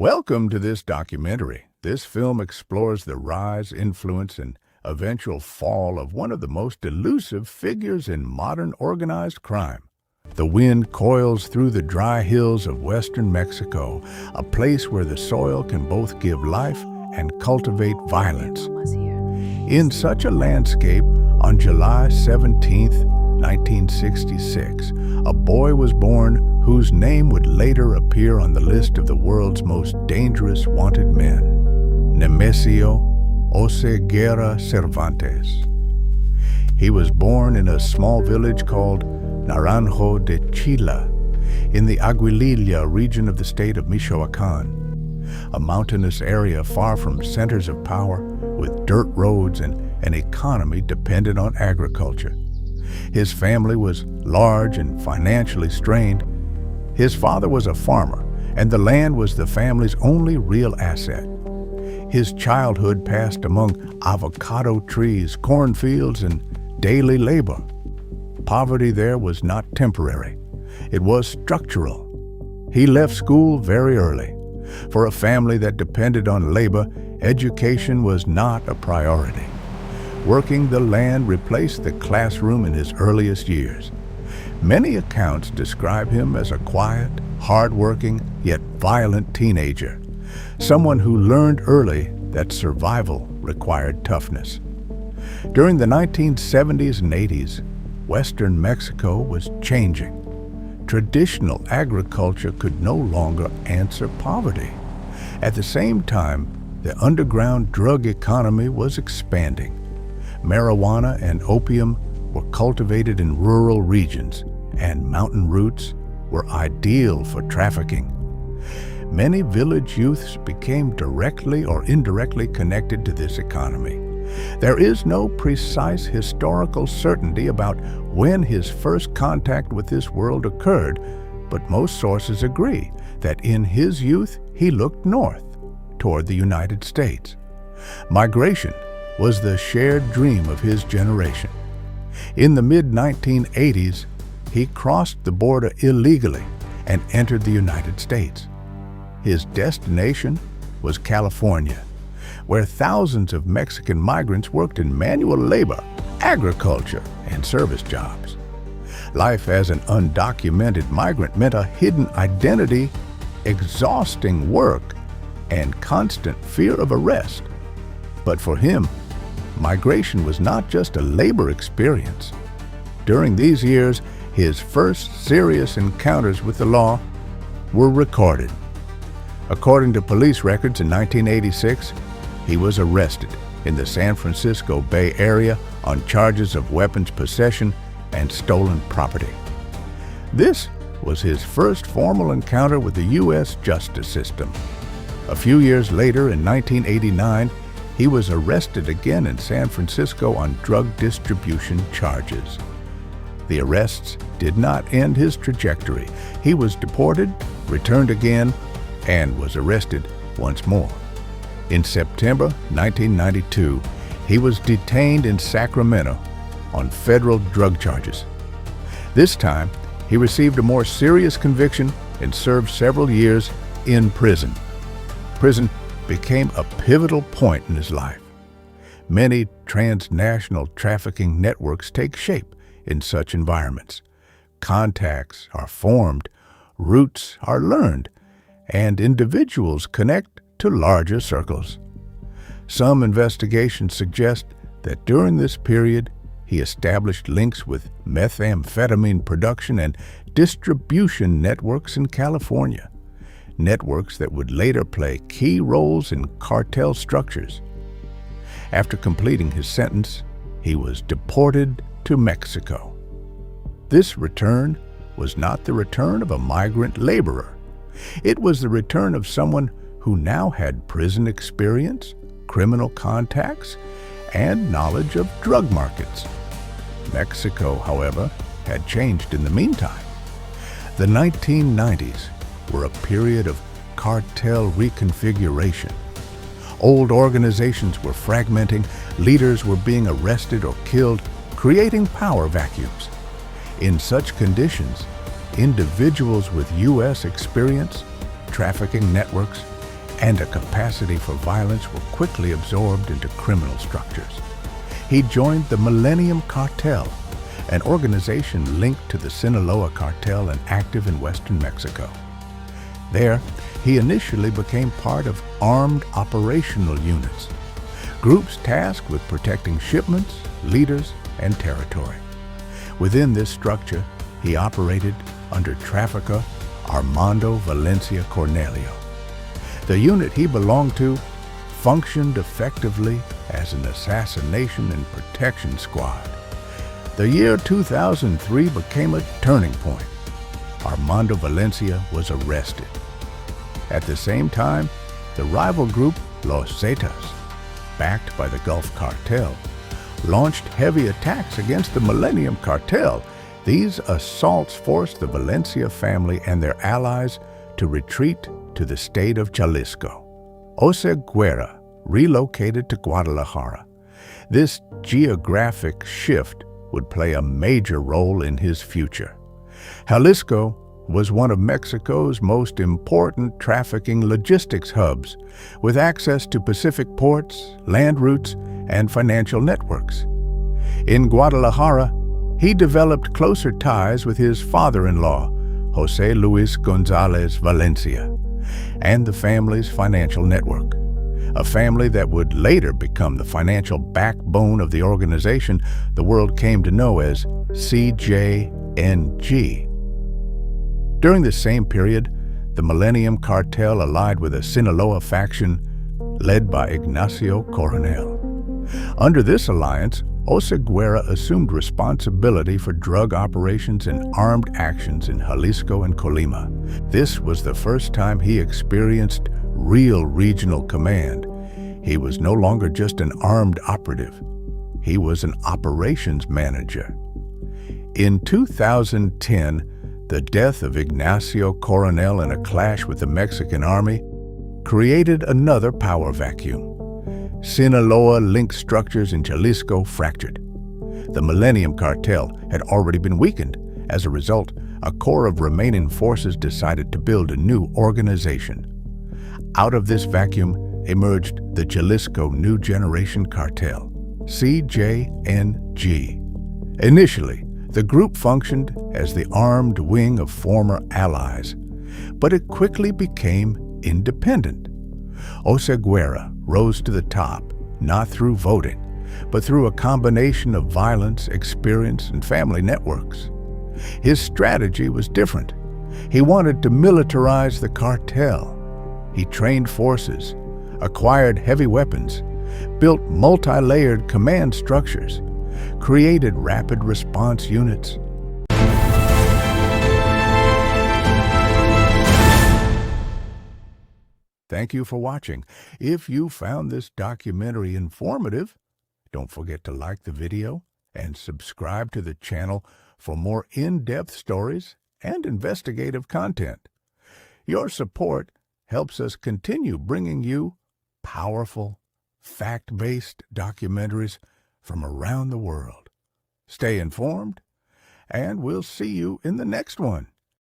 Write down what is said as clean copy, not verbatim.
Welcome to this documentary. This film explores the rise, influence, and eventual fall of one of the most elusive figures in modern organized crime. The wind coils through the dry hills of western Mexico, a place where the soil can both give life and cultivate violence. In such a landscape, on July 17, 1966, a boy was born whose name would later appear on the list of the world's most dangerous wanted men, Nemesio Oseguera Cervantes. He was born in a small village called Naranjo de Chila in the Aguililla region of the state of Michoacán, a mountainous area far from centers of power with dirt roads and an economy dependent on agriculture. His family was large and financially strained. His father was a farmer, and the land was the family's only real asset. His childhood passed among avocado trees, cornfields, and daily labor. Poverty there was not temporary. It was structural. He left school very early. For a family that depended on labor, education was not a priority. Working the land replaced the classroom in his earliest years. Many accounts describe him as a quiet, hard-working, yet violent teenager, someone who learned early that survival required toughness. During the 1970s and 80s, Western Mexico was changing. Traditional agriculture could no longer answer poverty. At the same time, the underground drug economy was expanding. Marijuana and opium were cultivated in rural regions, and mountain roots were ideal for trafficking. Many village youths became directly or indirectly connected to this economy. There is no precise historical certainty about when his first contact with this world occurred, but most sources agree that in his youth he looked north, toward the United States. Migration was the shared dream of his generation. In the mid-1980s, he crossed the border illegally and entered the United States. His destination was California, where thousands of Mexican migrants worked in manual labor, agriculture, and service jobs. Life as an undocumented migrant meant a hidden identity, exhausting work, and constant fear of arrest. But for him, migration was not just a labor experience. During these years, his first serious encounters with the law were recorded. According to police records in 1986, he was arrested in the San Francisco Bay Area on charges of weapons possession and stolen property. This was his first formal encounter with the U.S. justice system. A few years later, in 1989, he was arrested again in San Francisco on drug distribution charges. The arrests did not end his trajectory. He was deported, returned again, and was arrested once more. In September 1992, he was detained in Sacramento on federal drug charges. This time, he received a more serious conviction and served several years in prison. Prison became a pivotal point in his life. Many transnational trafficking networks take shape in such environments. Contacts are formed, routes are learned, and individuals connect to larger circles. Some investigations suggest that during this period, he established links with methamphetamine production and distribution networks in California, networks that would later play key roles in cartel structures. After completing his sentence, he was deported to Mexico. This return was not the return of a migrant laborer. It was the return of someone who now had prison experience, criminal contacts, and knowledge of drug markets. Mexico, however, had changed in the meantime. The 1990s were a period of cartel reconfiguration. Old organizations were fragmenting, leaders were being arrested or killed, creating power vacuums. In such conditions, individuals with U.S. experience, trafficking networks, and a capacity for violence were quickly absorbed into criminal structures. He joined the Millennium Cartel, an organization linked to the Sinaloa cartel and active in western Mexico. There, he initially became part of armed operational units, groups tasked with protecting shipments, leaders, and territory. Within this structure, he operated under trafficker Armando Valencia Cornelio. The unit he belonged to functioned effectively as an assassination and protection squad. The year 2003 became a turning point. Armando Valencia was arrested. At the same time, the rival group Los Zetas, backed by the Gulf Cartel, launched heavy attacks against the Millennium Cartel. These assaults forced the Valencia family and their allies to retreat to the state of Jalisco. Oseguera relocated to Guadalajara. This geographic shift would play a major role in his future. Jalisco was one of Mexico's most important trafficking logistics hubs, with access to Pacific ports, land routes, and financial networks. In Guadalajara, he developed closer ties with his father-in-law, Jose Luis Gonzalez Valencia, and the family's financial network, a family that would later become the financial backbone of the organization the world came to know as CJNG. During the same period, the Millennium Cartel allied with a Sinaloa faction led by Ignacio Coronel. Under this alliance, Oseguera assumed responsibility for drug operations and armed actions in Jalisco and Colima. This was the first time he experienced real regional command. He was no longer just an armed operative. He was an operations manager. In 2010, the death of Ignacio Coronel in a clash with the Mexican army created another power vacuum. Sinaloa-linked structures in Jalisco fractured. The Millennium Cartel had already been weakened. As a result, a core of remaining forces decided to build a new organization. Out of this vacuum emerged the Jalisco New Generation Cartel, CJNG. Initially, the group functioned as the armed wing of former allies, but it quickly became independent. Oseguera rose to the top, not through voting, but through a combination of violence, experience, and family networks. His strategy was different. He wanted to militarize the cartel. He trained forces, acquired heavy weapons, built multi-layered command structures, created rapid response units. Thank you for watching. If you found this documentary informative, don't forget to like the video and subscribe to the channel for more in-depth stories and investigative content. Your support helps us continue bringing you powerful, fact-based documentaries from around the world. Stay informed, and we'll see you in the next one.